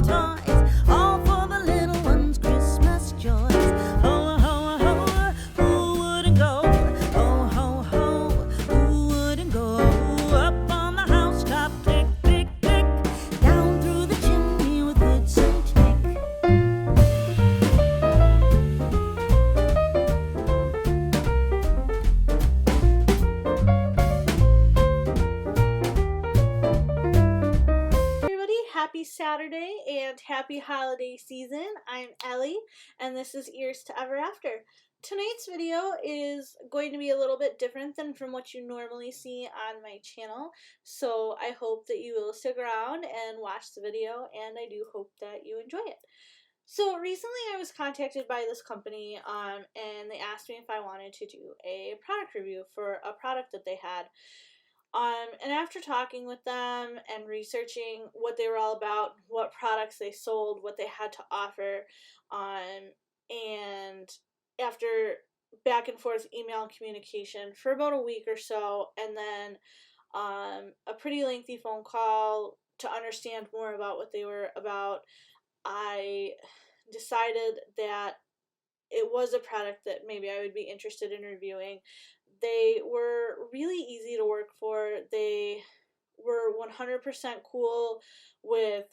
toys, all for the little ones' Christmas joys. Ho, ho, ho, who wouldn't go? Ho, ho, ho, who wouldn't go? Up on the housetop, click, click, click, down through the chimney with good Saint Nick. Everybody, happy Saturday and happy holiday season. I'm Ellie and this is Ears to Ever After. Tonight's video is going to be a little bit different than from what you normally see on my channel, so I hope that you will stick around and watch the video, and I do hope that you enjoy it. So recently I was contacted by this company and they asked me if I wanted to do a product review for a product that they had. And after talking with them and researching what they were all about, what products they sold, what they had to offer, and after back and forth email communication for about a week or so, and then a pretty lengthy phone call to understand more about what they were about, I decided that it was a product that maybe I would be interested in reviewing. They were really easy to work for. They were 100% cool with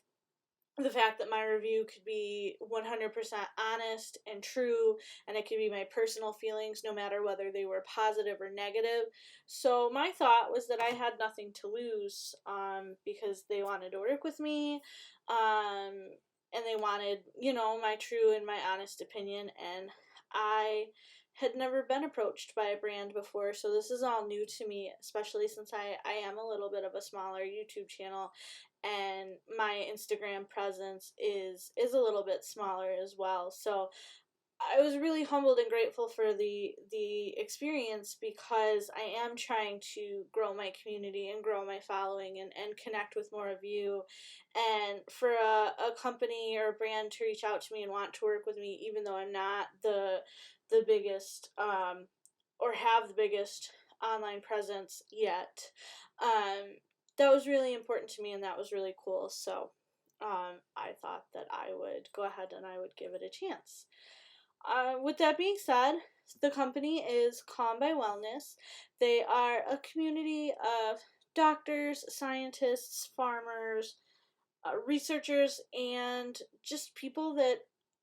the fact that my review could be 100% honest and true, and it could be my personal feelings no matter whether they were positive or negative. So my thought was that I had nothing to lose because they wanted to work with me, and they wanted, you know, my true and my honest opinion, and I had never been approached by a brand before, so this is all new to me, especially since I am a little bit of a smaller YouTube channel, and my Instagram presence is a little bit smaller as well. So I was really humbled and grateful for the experience, because I am trying to grow my community and grow my following and connect with more of you. And for a company or a brand to reach out to me and want to work with me, even though I'm not the biggest or have the biggest online presence yet, that was really important to me, and that was really cool. So I thought that I would go ahead and I would give it a chance. With that being said, the company is Calm by Wellness. They are a community of doctors, scientists, farmers, researchers, and just people that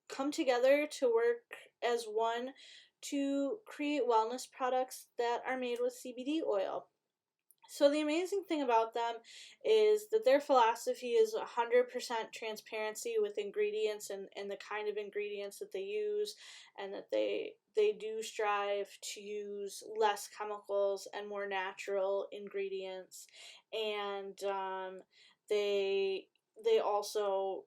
come together to work as one to create wellness products that are made with CBD oil. So the amazing thing about them is that their philosophy is 100% transparency with ingredients and the kind of ingredients that they use, and that they do strive to use less chemicals and more natural ingredients, and they also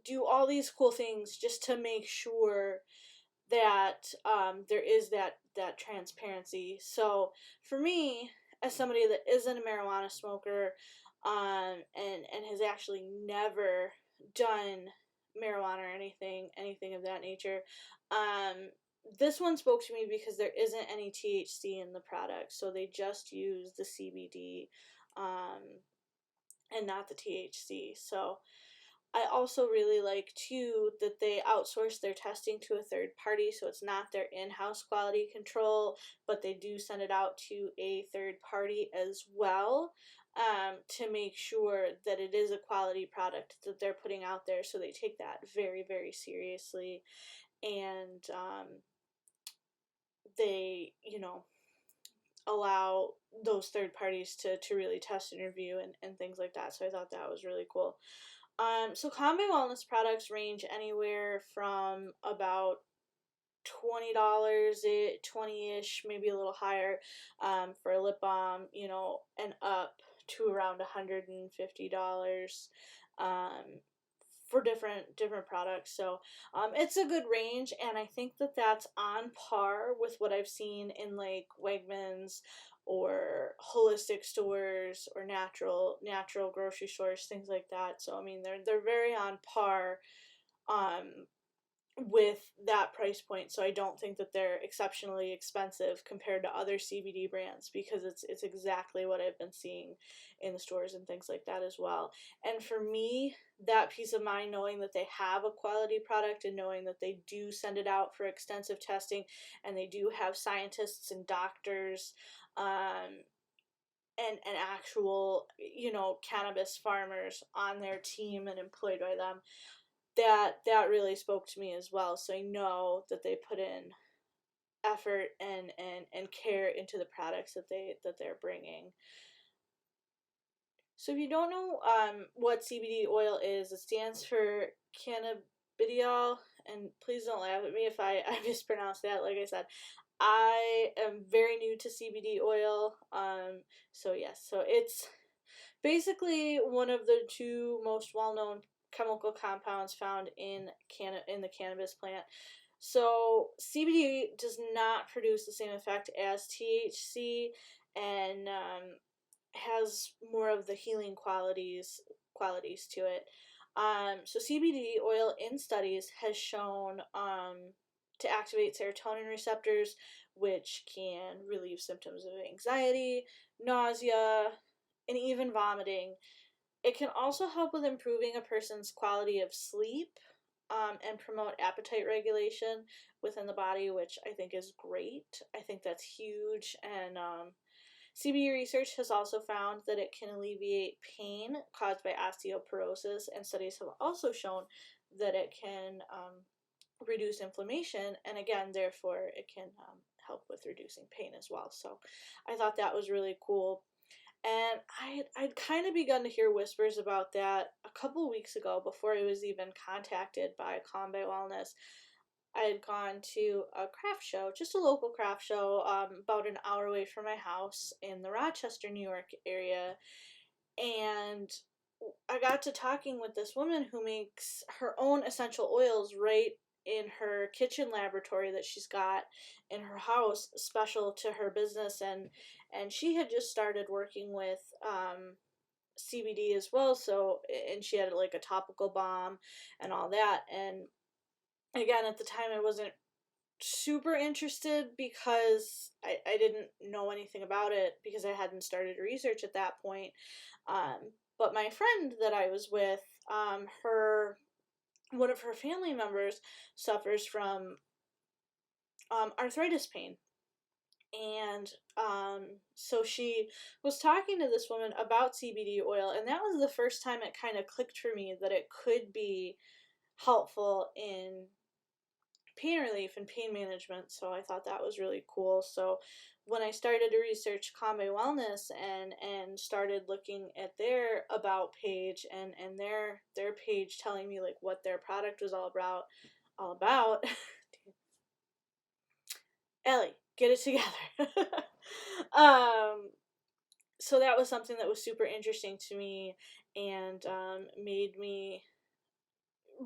do all these cool things just to make sure that there is that transparency. So for me, as somebody that isn't a marijuana smoker, and has actually never done marijuana or anything of that nature, this one spoke to me because there isn't any THC in the product, so they just use the CBD and not the THC. So I also really like, too, that they outsource their testing to a third party, so it's not their in-house quality control, but they do send it out to a third party as well, to make sure that it is a quality product that they're putting out there. So they take that very, very seriously, and they, you know, allow those third parties to really test and review and things like that. So I thought that was really cool. So Calm by Wellness products range anywhere from about $20, 20-ish, maybe a little higher, for a lip balm, you know, and up to around $150, for different products. So it's a good range, and I think that that's on par with what I've seen in like Wegmans or holistic stores or natural grocery stores, things like that. So I mean, they're very on par with that price point. So I don't think that they're exceptionally expensive compared to other CBD brands, because it's exactly what I've been seeing in the stores and things like that as well. And for me, that peace of mind knowing that they have a quality product and knowing that they do send it out for extensive testing and they do have scientists and doctors and actual, cannabis farmers on their team and employed by them, that really spoke to me as well. So I know that they put in effort and care into the products that they're bringing. So if you don't know what CBD oil is, it stands for cannabidiol, and please don't laugh at me if I mispronounce that. Like I said, I am very new to CBD oil. So yes, so it's basically one of the two most well-known chemical compounds found in the cannabis plant. So CBD does not produce the same effect as THC, and has more of the healing qualities to it. So CBD oil in studies has shown to activate serotonin receptors, which can relieve symptoms of anxiety, nausea, and even vomiting. It can also help with improving a person's quality of sleep, and promote appetite regulation within the body, which I think is great. I think that's huge. And CBD research has also found that it can alleviate pain caused by osteoporosis, and studies have also shown that it can reduce inflammation, and again, therefore, it can help with reducing pain as well. So I thought that was really cool. And I'd kind of begun to hear whispers about that a couple weeks ago before I was even contacted by Calm by Wellness. I had gone to a craft show, just a local craft show, about an hour away from my house in the Rochester, New York area. And I got to talking with this woman who makes her own essential oils right in her kitchen laboratory that she's got in her house, special to her business. And she had just started working with CBD as well. So, and she had like a topical balm and all that. And again, at the time, I wasn't super interested because I didn't know anything about it, because I hadn't started research at that point. But my friend that I was with, one of her family members suffers from arthritis pain. And so she was talking to this woman about CBD oil, and that was the first time it kind of clicked for me that it could be helpful in pain relief and pain management. So I thought that was really cool. So when I started to research Calm by Wellness and started looking at their about page and their page telling me like what their product was all about Ellie, get it together. So that was something that was super interesting to me, and made me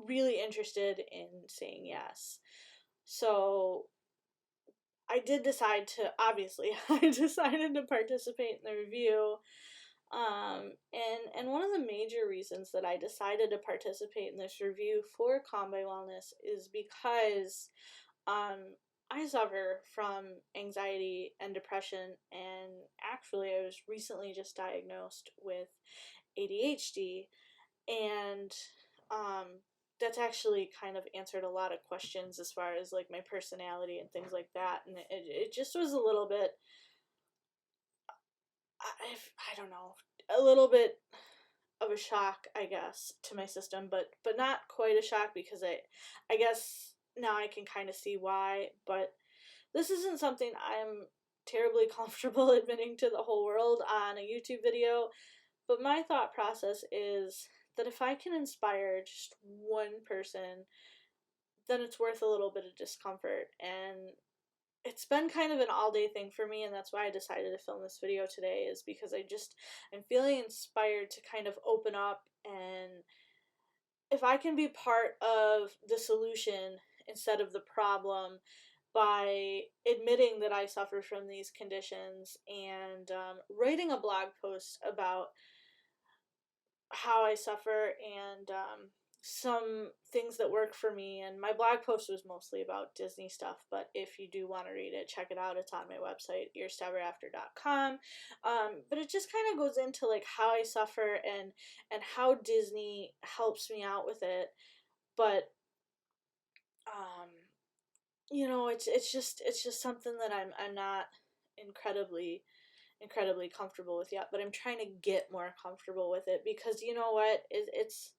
really interested in saying yes. So I did decide to, obviously, I decided to participate in the review. And one of the major reasons that I decided to participate in this review for Calm by Wellness is because I suffer from anxiety and depression, and actually, I was recently just diagnosed with ADHD, and um, that's actually kind of answered a lot of questions as far as like my personality and things like that, and it just was a little bit, I don't know, a little bit of a shock, I guess, to my system, but not quite a shock, because I guess now I can kind of see why. But this isn't something I'm terribly comfortable admitting to the whole world on a YouTube video. But my thought process is that if I can inspire just one person, then it's worth a little bit of discomfort. And it's been kind of an all day thing for me, and that's why I decided to film this video today, is because I'm feeling inspired to kind of open up, and if I can be part of the solution instead of the problem by admitting that I suffer from these conditions, and writing a blog post about how I suffer, and some things that work for me. And my blog post was mostly about Disney stuff, but if you do want to read it, check it out. It's on my website, earsteverafter.com. But it just kind of goes into like how I suffer and how Disney helps me out with it. But um, you know, it's just something that I'm not incredibly comfortable with yet, but I'm trying to get more comfortable with it, because you know what, it's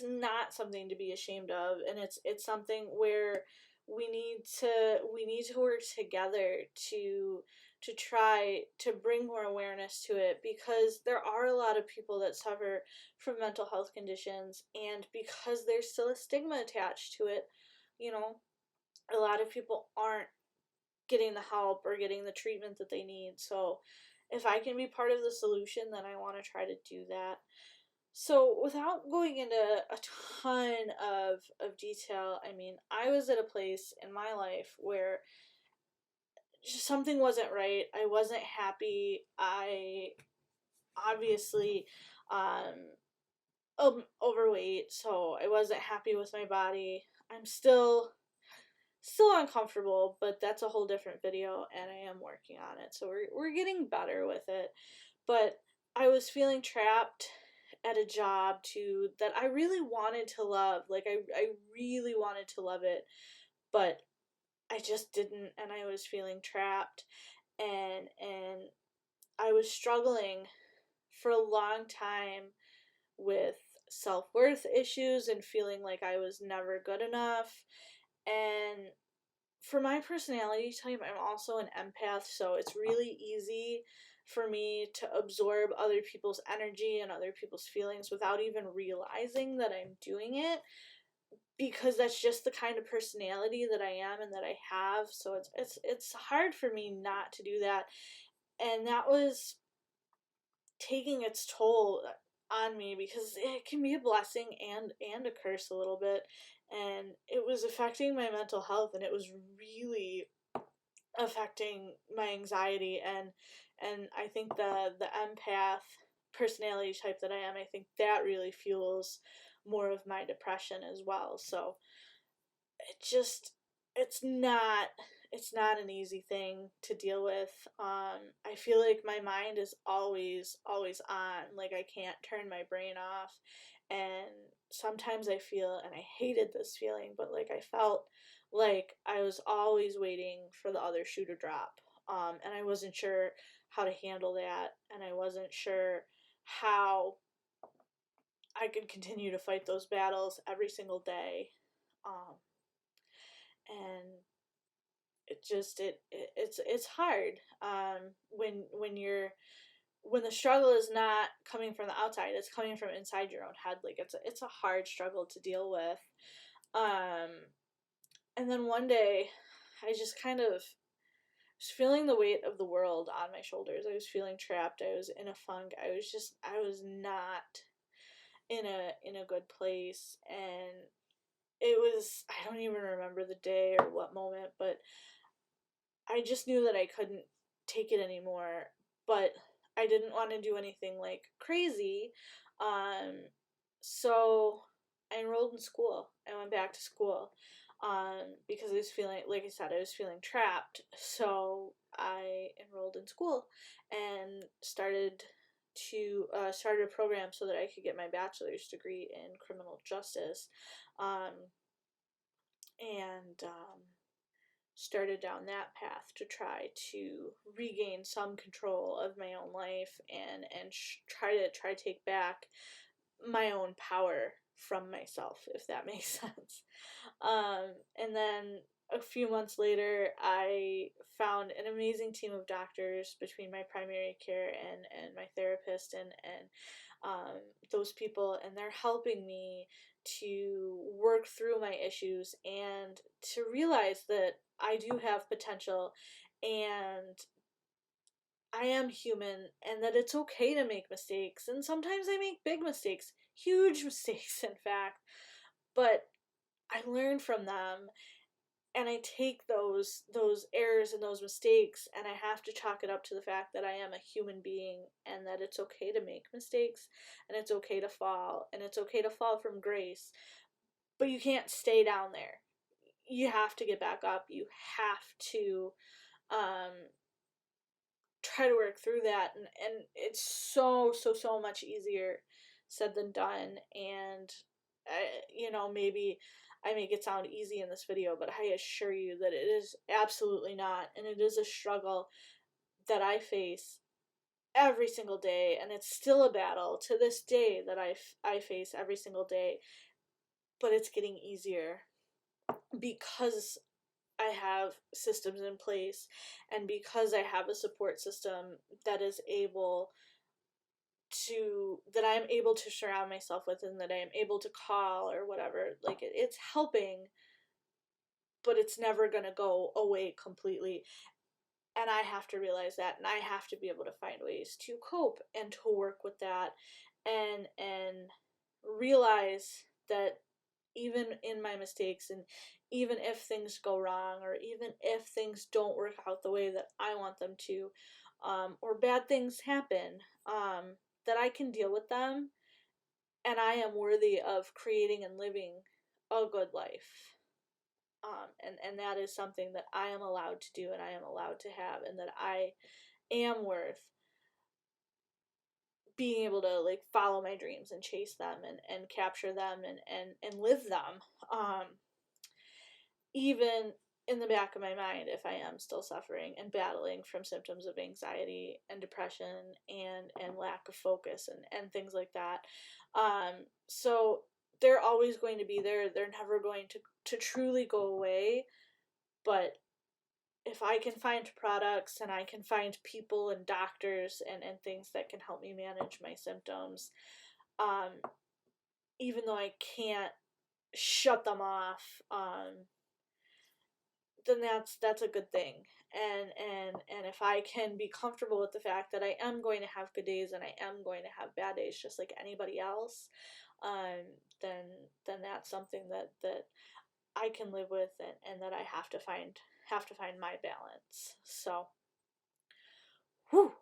not something to be ashamed of, and it's something where we need to work together to try to bring more awareness to it, because there are a lot of people that suffer from mental health conditions, and because there's still a stigma attached to it, you know, a lot of people aren't getting the help or getting the treatment that they need. So if I can be part of the solution, then I want to try to do that. So without going into a ton of detail, I mean, I was at a place in my life where just something wasn't right. I wasn't happy. I obviously overweight, so I wasn't happy with my body. I'm still uncomfortable, but that's a whole different video, and I am working on it. So we're getting better with it. But I was feeling trapped at a job too that I really wanted to love. Like I really wanted to love it, but I just didn't, and I was feeling trapped, and I was struggling for a long time with self-worth issues and feeling like I was never good enough. And for my personality type, I'm also an empath, so it's really easy for me to absorb other people's energy and other people's feelings without even realizing that I'm doing it, because that's just the kind of personality that I am and that I have. So it's hard for me not to do that. And that was taking its toll on me, because it can be a blessing and a curse a little bit, and it was affecting my mental health, and it was really affecting my anxiety, and I think the empath personality type that I am, I think that really fuels more of my depression as well. So it just it's not it's not an easy thing to deal with. I feel like my mind is always on, like I can't turn my brain off, and sometimes I feel, and I hated this feeling, but like I felt like I was always waiting for the other shoe to drop. And I wasn't sure how to handle that, and I wasn't sure how I could continue to fight those battles every single day. Um, and it's hard, when the struggle is not coming from the outside, it's coming from inside your own head. Like it's a hard struggle to deal with. um and then one day I just kind of was feeling the weight of the world on my shoulders. I was feeling trapped. I was in a funk. I was not in a good place. And it was, I don't even remember the day or what moment, but I just knew that I couldn't take it anymore. But I didn't want to do anything like crazy. So I enrolled in school. I went back to school, because I was feeling, like I said, I was feeling trapped. So I enrolled in school and started a program so that I could get my bachelor's degree in criminal justice. Um, and started down that path to try to regain some control of my own life, and try to take back my own power from myself, if that makes sense. And then a few months later, I found an amazing team of doctors between my primary care and my therapist, and those people, and they're helping me to work through my issues and to realize that I do have potential, and I am human, and that it's okay to make mistakes. And sometimes I make big mistakes, huge mistakes, in fact, but I learn from them, and I take those errors and those mistakes, and I have to chalk it up to the fact that I am a human being, and that it's okay to make mistakes, and it's okay to fall, and it's okay to fall from grace, but you can't stay down there. You have to get back up. You have to um, try to work through that, and it's so much easier said than done. And maybe I make it sound easy in this video, but I assure you that it is absolutely not, and it is a struggle that I face every single day, and it's still a battle to this day that I face every single day, but it's getting easier because I have systems in place, and because I have a support system that I am able to surround myself with, and that I am able to call or whatever. Like, it's helping, but it's never going to go away completely. And I have to realize that, and I have to be able to find ways to cope and to work with that, and realize that even in my mistakes, and even if things go wrong, or even if things don't work out the way that I want them to, or bad things happen, that I can deal with them, and I am worthy of creating and living a good life. And that is something that I am allowed to do, and I am allowed to have, and that I am worth being able to, like, follow my dreams and chase them, and capture them, and live them. Even in the back of my mind, if I am still suffering and battling from symptoms of anxiety and depression, and lack of focus, and things like that. So they're always going to be there. They're never going to truly go away. But if I can find products, and I can find people and doctors, and things that can help me manage my symptoms, even though I can't shut them off, then that's a good thing. And if I can be comfortable with the fact that I am going to have good days, and I am going to have bad days just like anybody else, then that's something that I can live with, and that I have to find my balance. So, whew.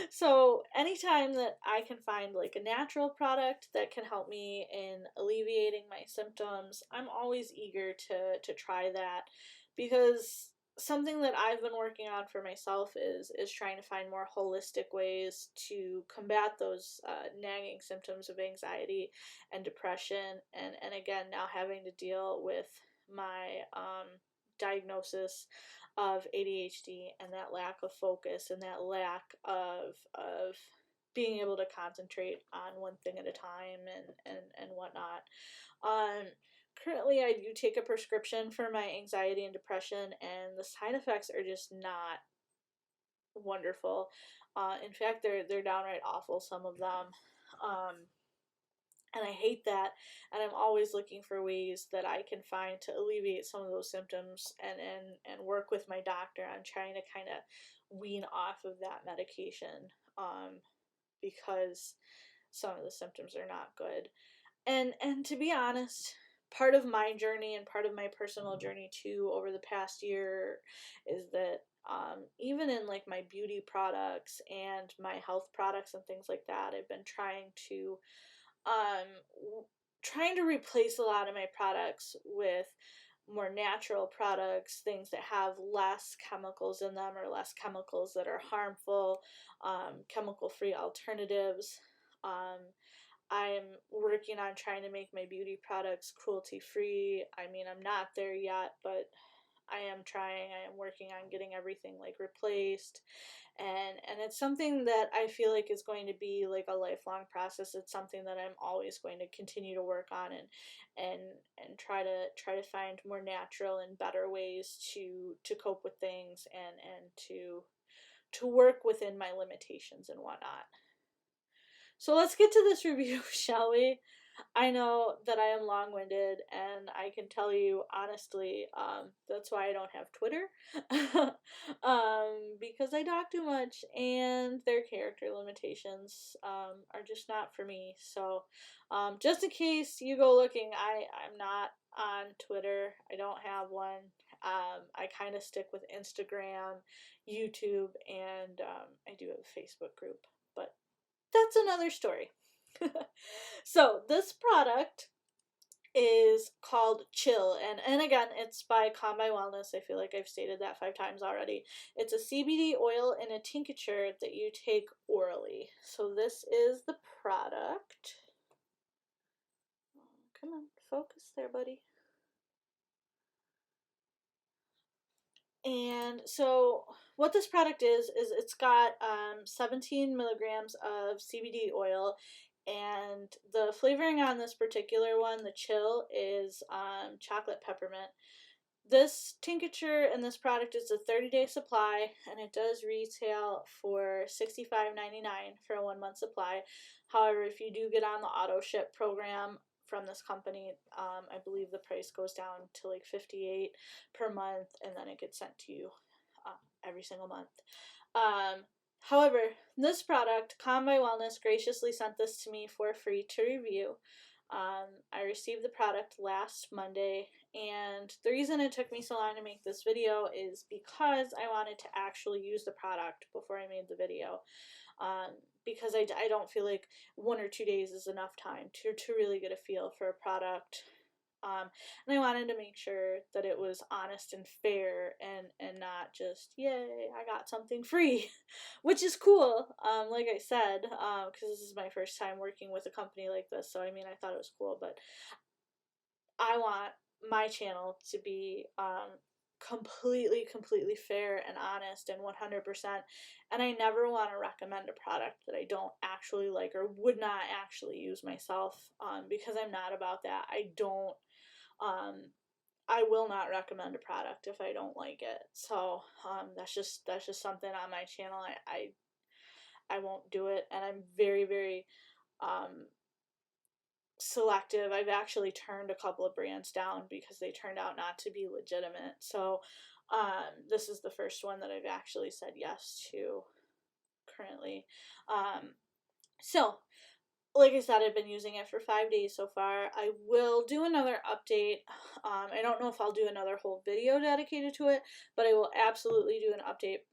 So anytime that I can find, like, a natural product that can help me in alleviating my symptoms, I'm always eager to try that, because something that I've been working on for myself is trying to find more holistic ways to combat those nagging symptoms of anxiety and depression, and again, now having to deal with my diagnosis of ADHD, and that lack of focus, and that lack of being able to concentrate on one thing at a time, and whatnot. Currently, I do take a prescription for my anxiety and depression, and the side effects are just not wonderful. In fact, they're downright awful, some of them. And I hate that, and I'm always looking for ways that I can find to alleviate some of those symptoms, and work with my doctor on trying to kind of wean off of that medication, because some of the symptoms are not good. And to be honest, part of my journey, and part of my personal journey too, over the past year, is that even in, like, my beauty products and my health products and things like that, I've been trying to replace a lot of my products with more natural products, things that have less chemicals in them, or less chemicals that are harmful, chemical-free alternatives. I'm working on trying to make my beauty products cruelty-free. I mean, I'm not there yet, but I am trying. I am working on getting everything, like, replaced, and it's something that I feel like is going to be, like, a lifelong process. It's something that I'm always going to continue to work on, and try to find more natural and better ways to cope with things, and to work within my limitations and whatnot. So let's get to this review, shall we? I know that I am long-winded, and I can tell you honestly, that's why I don't have Twitter, because I talk too much, and their character limitations are just not for me. So, just in case you go looking, I'm not on Twitter. I don't have one. I kind of stick with Instagram, YouTube, and I do have a Facebook group, but that's another story. So this product is called Chill, and again, it's by Calm by Wellness. I feel like I've stated that 5 times already. It's a CBD oil in a tincture that you take orally. So this is the product. Come on, focus there, buddy. And so what this product is it's got 17 milligrams of CBD oil, and the flavoring on this particular one, the Chill, is chocolate peppermint. This tincture and this product is a 30-day supply, and it does retail for $65.99 for a 1-month supply. However, if you do get on the auto ship program from this company, I believe the price goes down to like $58 per month, and then it gets sent to you every single month. However, this product, Calm by Wellness, graciously sent this to me for free to review. I received the product last Monday, and the reason it took me so long to make this video is because I wanted to actually use the product before I made the video. Because I don't feel like 1 or 2 days is enough time to really get a feel for a product. And I wanted to make sure that it was honest and fair, and not just, yay, I got something free, which is cool, like I said, because this is my first time working with a company like this, so I mean, I thought it was cool, but I want my channel to be completely fair and honest and 100%, and I never want to recommend a product that I don't actually like or would not actually use myself, because I'm not about that. I will not recommend a product if I don't like it. So that's just something on my channel. I won't do it, and I'm very selective. I've actually turned a couple of brands down because they turned out not to be legitimate. So this is the first one that I've actually said yes to currently. So like I said, I've been using it for 5 days so far. I will do another update. I don't know if I'll do another whole video dedicated to it, but I will absolutely do an update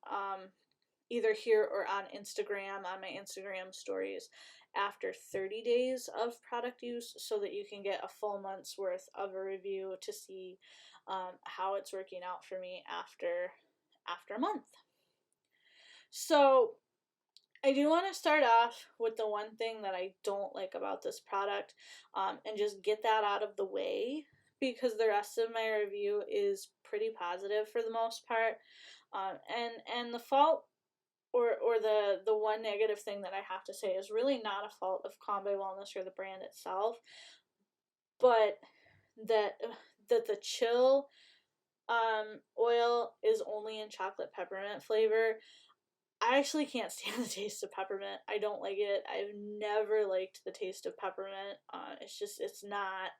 either here or on Instagram, on my Instagram stories, after 30 days of product use, so that you can get a full month's worth of a review to see how it's working out for me after a month. So I do want to start off with the one thing that I don't like about this product, and just get that out of the way, because the rest of my review is pretty positive for the most part. And the fault, or the one negative thing that I have to say, is really not a fault of Calm by Wellness or the brand itself, but that the Chill oil is only in chocolate peppermint flavor. I actually can't stand the taste of peppermint. I don't like it. I've never liked the taste of peppermint. It's not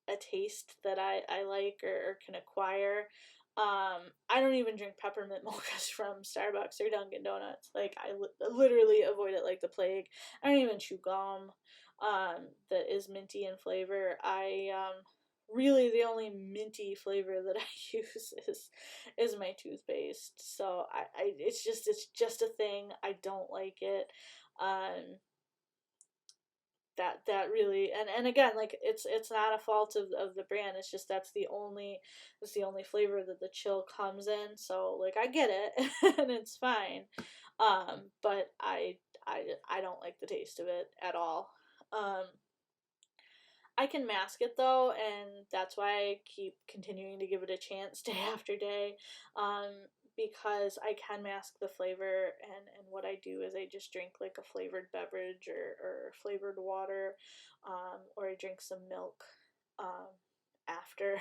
a taste that I like or can acquire. I don't even drink peppermint mochas from Starbucks or Dunkin' Donuts. Like, I literally avoid it like the plague. I don't even chew gum that is minty in flavor. Really, the only minty flavor that I use is my toothpaste. So it's just a thing. I don't like it. That really, and again, like, it's not a fault of the brand. It's just that's the only flavor that the Chill comes in. So, like, I get it and it's fine. But I don't like the taste of it at all. I can mask it though, and that's why I keep continuing to give it a chance day after day, because I can mask the flavor, and what I do is I just drink like a flavored beverage or flavored water, or I drink some milk after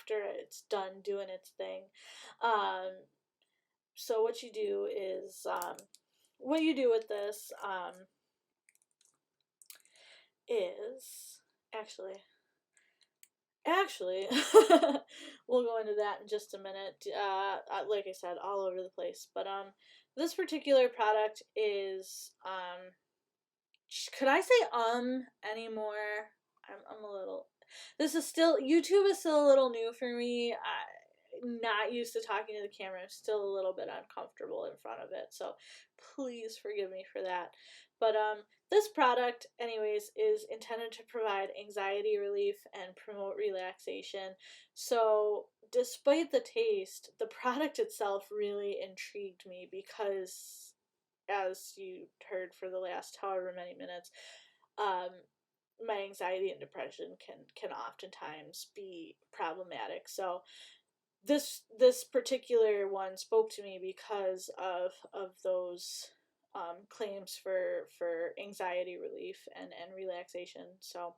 it's done doing its thing. So what you do is, what you do with this is Actually, we'll go into that in just a minute. Like I said, all over the place. But this particular product is could I say anymore? I'm a little, this is still, YouTube is still a little new for me. I'm not used to talking to the camera. I'm still a little bit uncomfortable in front of it, so please forgive me for that. But this product, anyways, is intended to provide anxiety relief and promote relaxation. So despite the taste, the product itself really intrigued me because, as you heard for the last however many minutes, um, my anxiety and depression can oftentimes be problematic. So this particular one spoke to me because of those claims for anxiety relief and relaxation. So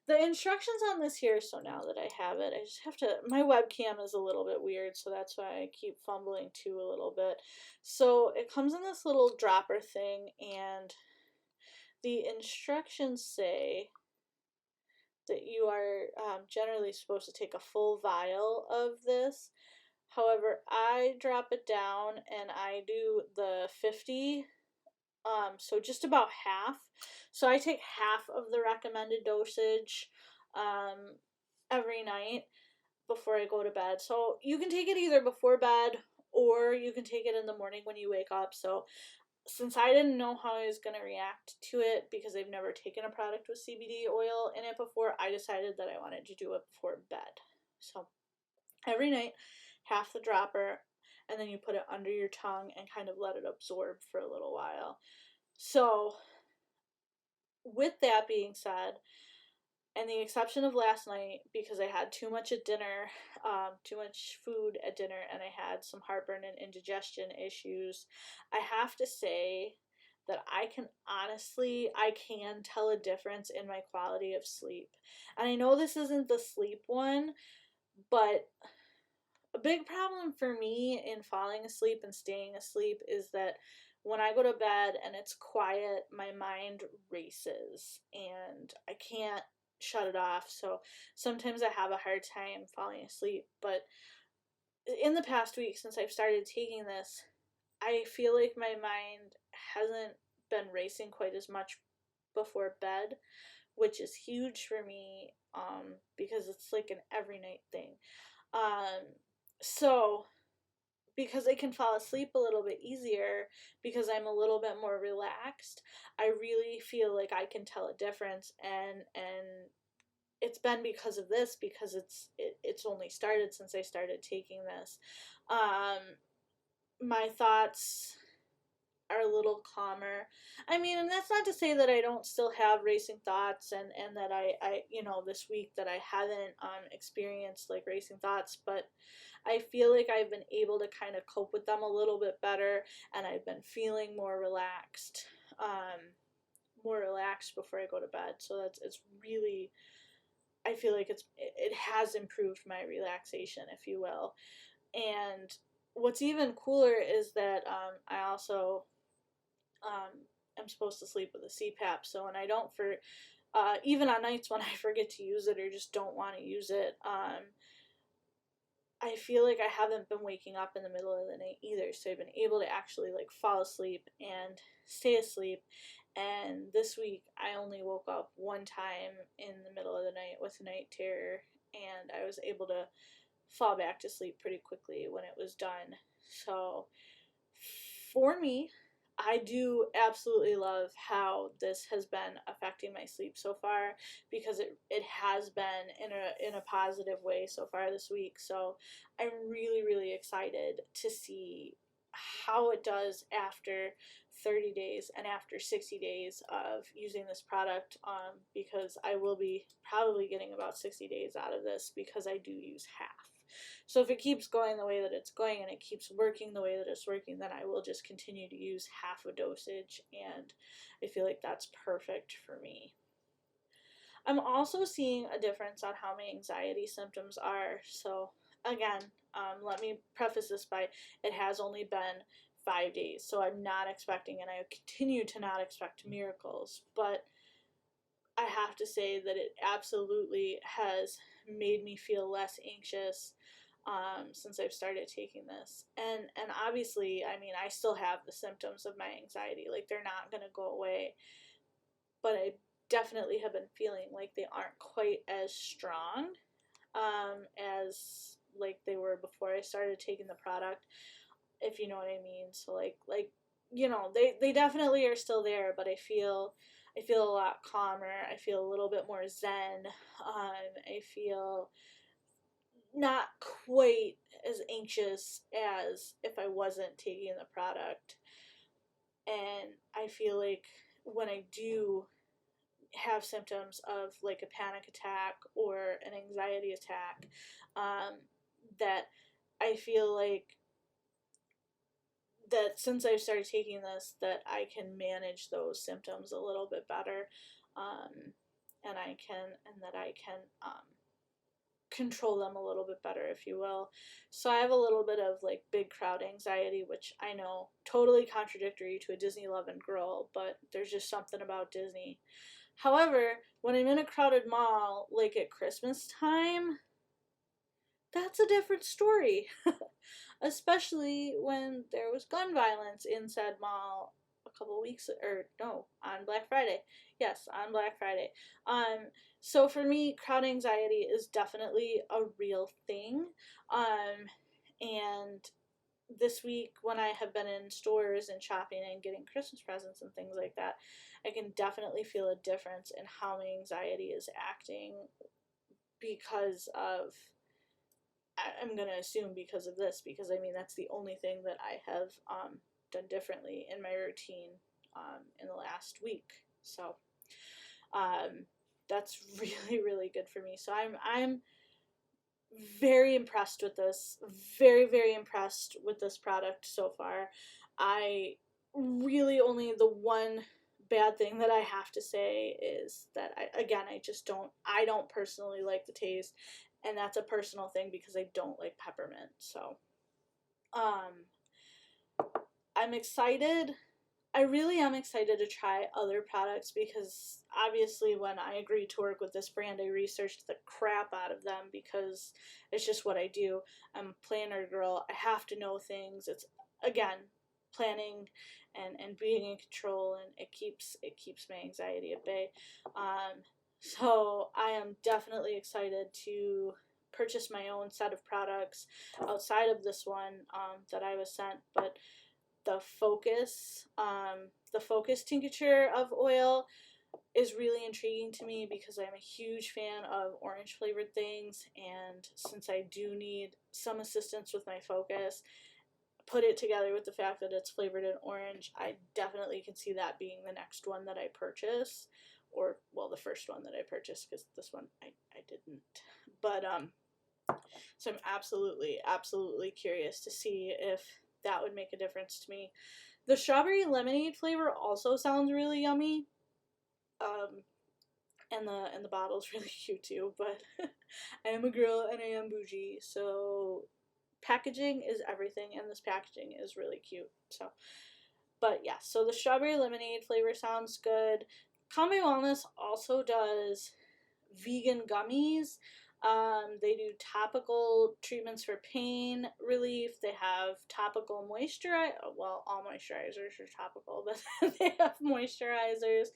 the instructions on this here, so now that I have it, I just have to, my webcam is a little bit weird, so that's why I keep fumbling too a little bit. So it comes in this little dropper thing, and the instructions say that you are generally supposed to take a full vial of this. However, I drop it down and I do the 50, so just about half. So I take half of the recommended dosage every night before I go to bed. So you can take it either before bed or you can take it in the morning when you wake up. So since I didn't know how I was going to react to it because I've never taken a product with CBD oil in it before, I decided that I wanted to do it before bed. So every night, half the dropper, and then you put it under your tongue and kind of let it absorb for a little while. So with that being said, and the exception of last night, because I had too much at dinner, too much food at dinner, and I had some heartburn and indigestion issues, I have to say that I can tell a difference in my quality of sleep. And I know this isn't the sleep one, but a big problem for me in falling asleep and staying asleep is that when I go to bed and it's quiet, my mind races and I can't shut it off. So sometimes I have a hard time falling asleep. But in the past week, since I've started taking this, I feel like my mind hasn't been racing quite as much before bed, which is huge for me because it's like an every night thing. So because I can fall asleep a little bit easier because I'm a little bit more relaxed, I really feel like I can tell a difference, and it's been because of this, because it's only started since I started taking this. My thoughts are a little calmer. I mean, and that's not to say that I don't still have racing thoughts, and that I this week that I haven't experienced like racing thoughts, but I feel like I've been able to kind of cope with them a little bit better, and I've been feeling more relaxed before I go to bed. So it's really, I feel like it has improved my relaxation, if you will. And what's even cooler is that I also am supposed to sleep with a CPAP. So when I don't even on nights when I forget to use it or just don't want to use it, I feel like I haven't been waking up in the middle of the night either. So I've been able to actually like fall asleep and stay asleep. And this week I only woke up one time in the middle of the night with night terror, and I was able to fall back to sleep pretty quickly when it was done. So for me, I do absolutely love how this has been affecting my sleep so far, because it has been in a positive way so far this week. So I'm really, really excited to see how it does after 30 days and after 60 days of using this product, because I will be probably getting about 60 days out of this because I do use half. So if it keeps going the way that it's going and it keeps working the way that it's working, then I will just continue to use half a dosage, and I feel like that's perfect for me. I'm also seeing a difference on how my anxiety symptoms are. So again, let me preface this by, it has only been 5 days, so I'm not expecting, and I continue to not expect miracles, but I have to say that it absolutely has made me feel less anxious since I've started taking this. And obviously, I mean, I still have the symptoms of my anxiety. Like, they're not going to go away. But definitely have been feeling like they aren't quite as strong as like they were before I started taking the product, if you know what I mean. So like you know, they definitely are still there, but I feel a lot calmer. I feel a little bit more zen. I feel not quite as anxious as if I wasn't taking the product. And I feel like when I do have symptoms of like a panic attack or an anxiety attack, that I feel like that since I've started taking this, that I can manage those symptoms a little bit better, and that I can control them a little bit better, if you will. So I have a little bit of like big crowd anxiety, which I know totally contradictory to a Disney loving girl, but there's just something about Disney. However, when I'm in a crowded mall, like at Christmas time, that's a different story. Especially when there was gun violence in said mall a couple weeks, or no, on Black Friday. Yes, on Black Friday. So for me, crowd anxiety is definitely a real thing. And this week, when I have been in stores and shopping and getting Christmas presents and things like that, I can definitely feel a difference in how my anxiety is acting because of, I'm going to assume because of this, because I mean, that's the only thing that I have done differently in my routine in the last week. So that's really, really good for me. So I'm very impressed with this, very, very impressed with this product so far. I really only, the one bad thing that I have to say is that I don't personally like the taste, and that's a personal thing because I don't like peppermint. So I'm excited. I really am excited to try other products because obviously when I agreed to work with this brand, I researched the crap out of them because it's just what I do. I'm a planner girl. I have to know things. It's, again, planning and being in control, and it keeps my anxiety at bay. So I am definitely excited to purchase my own set of products outside of this one that I was sent, but the focus tincture of oil is really intriguing to me because I'm a huge fan of orange flavored things, and since I do need some assistance with my focus, put it together with the fact that it's flavored in orange, I definitely can see that being the next one that I purchase, or well, the first one that I purchased, because this one I didn't. But so I'm absolutely curious to see if that would make a difference to me. The strawberry lemonade flavor also sounds really yummy. And the bottle's really cute too, but I am a girl and I am bougie, so packaging is everything, and this packaging is really cute. So, but yeah, so the strawberry lemonade flavor sounds good. Combi Wellness also does vegan gummies. They do topical treatments for pain relief. They have topical moisturizer. Well, all moisturizers are topical, but they have moisturizers.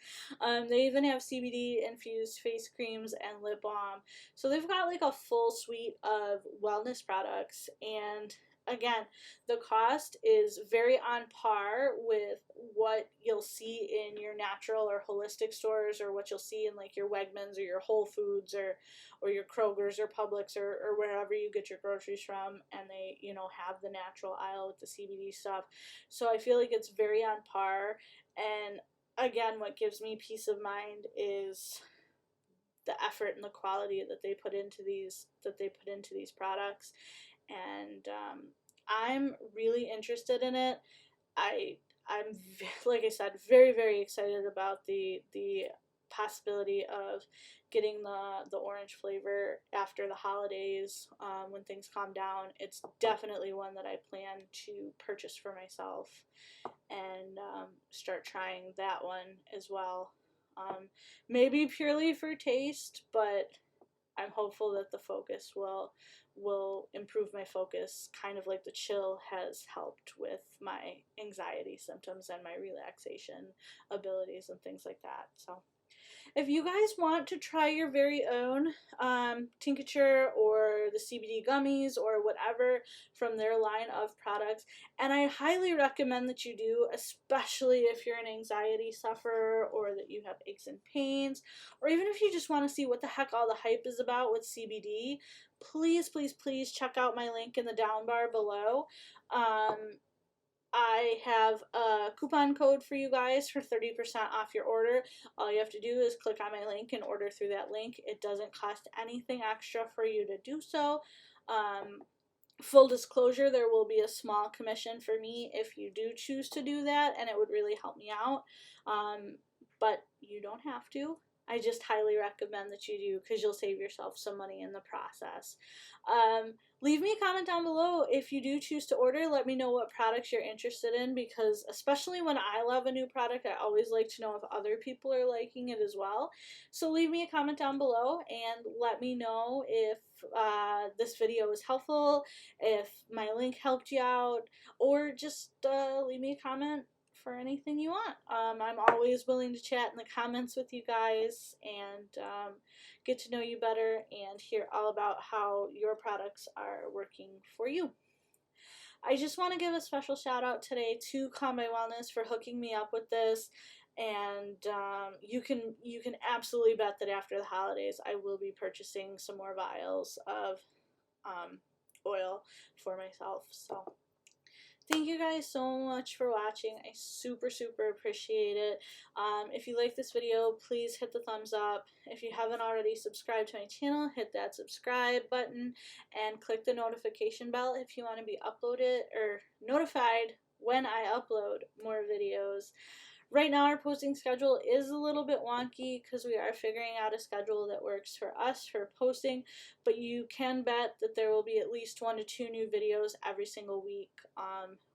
They even have CBD infused face creams and lip balm. So they've got like a full suite of wellness products, and again, the cost is very on par with what you'll see in your natural or holistic stores, or what you'll see in like your Wegmans or your Whole Foods or your Kroger's or Publix or wherever you get your groceries from, and they, you know, have the natural aisle with the CBD stuff. So I feel like it's very on par. And again, what gives me peace of mind is the effort and the quality that they put into these products. And I'm really interested in it. I'm like I said, very excited about the possibility of getting the orange flavor after the holidays, when things calm down. It's definitely one that I plan to purchase for myself and start trying that one as well. Maybe purely for taste, but I'm hopeful that the focus will improve my focus, kind of like the chill has helped with my anxiety symptoms and my relaxation abilities and things like that. So If you guys want to try your very own tincture or the CBD gummies or whatever from their line of products, and I highly recommend that you do, especially if you're an anxiety sufferer or that you have aches and pains, or even if you just want to see what the heck all the hype is about with CBD, please, please, please check out my link in the down bar below. I have a coupon code for you guys for 30% off your order. All you have to do is click on my link and order through that link. It doesn't cost anything extra for you to do so. Full disclosure, there will be a small commission for me if you do choose to do that, and it would really help me out. But you don't have to. I just highly recommend that you do because you'll save yourself some money in the process. Leave me a comment down below if you do choose to order. Let me know what products you're interested in, because especially when I love a new product, I always like to know if other people are liking it as well. So leave me a comment down below and let me know if this video was helpful, if my link helped you out, or just leave me a comment for anything you want. I'm always willing to chat in the comments with you guys and get to know you better and hear all about how your products are working for you. I just want to give a special shout out today to Calm by Wellness for hooking me up with this, and you can absolutely bet that after the holidays I will be purchasing some more vials of oil for myself. So thank you guys so much for watching. I super appreciate it. If you like this video, please hit the thumbs up. If you haven't already subscribed to my channel, hit that subscribe button and click the notification bell if you want to be uploaded or notified when I upload more videos. Right now our posting schedule is a little bit wonky because we are figuring out a schedule that works for us for posting, but you can bet that there will be at least 1 to 2 new videos every single week.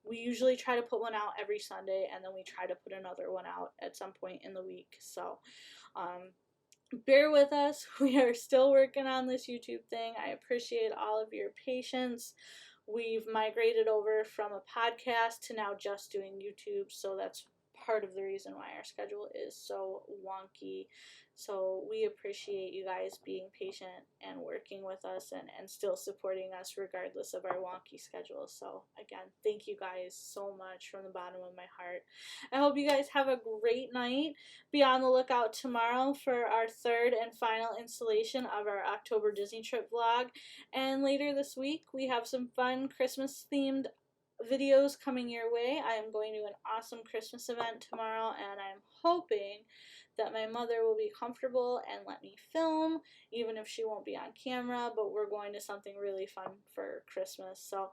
We usually try to put one out every Sunday, and then we try to put another one out at some point in the week. So bear with us. We are still working on this YouTube thing. I appreciate all of your patience. We've migrated over from a podcast to now just doing YouTube, so that's part of the reason why our schedule is so wonky. So we appreciate you guys being patient and working with us and still supporting us regardless of our wonky schedule. So again, thank you guys so much from the bottom of my heart. I hope you guys have a great night. Be on the lookout tomorrow for our 3rd and final installation of our October Disney trip vlog. And later this week we have some fun Christmas themed videos coming your way. I am going to an awesome Christmas event tomorrow, and I'm hoping that my mother will be comfortable and let me film, even if she won't be on camera, but we're going to something really fun for Christmas. So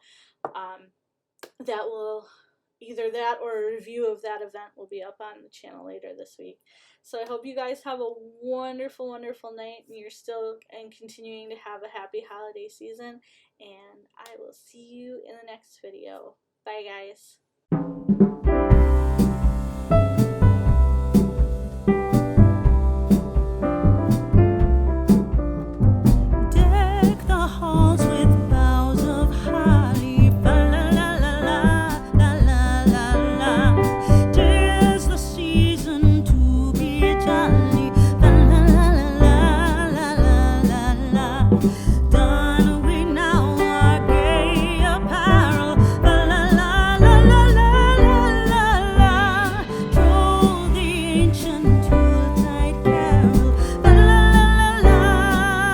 that will, either that or a review of that event will be up on the channel later this week. So I hope you guys have a wonderful night, and you're still and continuing to have a happy holiday season, and I will see you in the next video. Bye guys.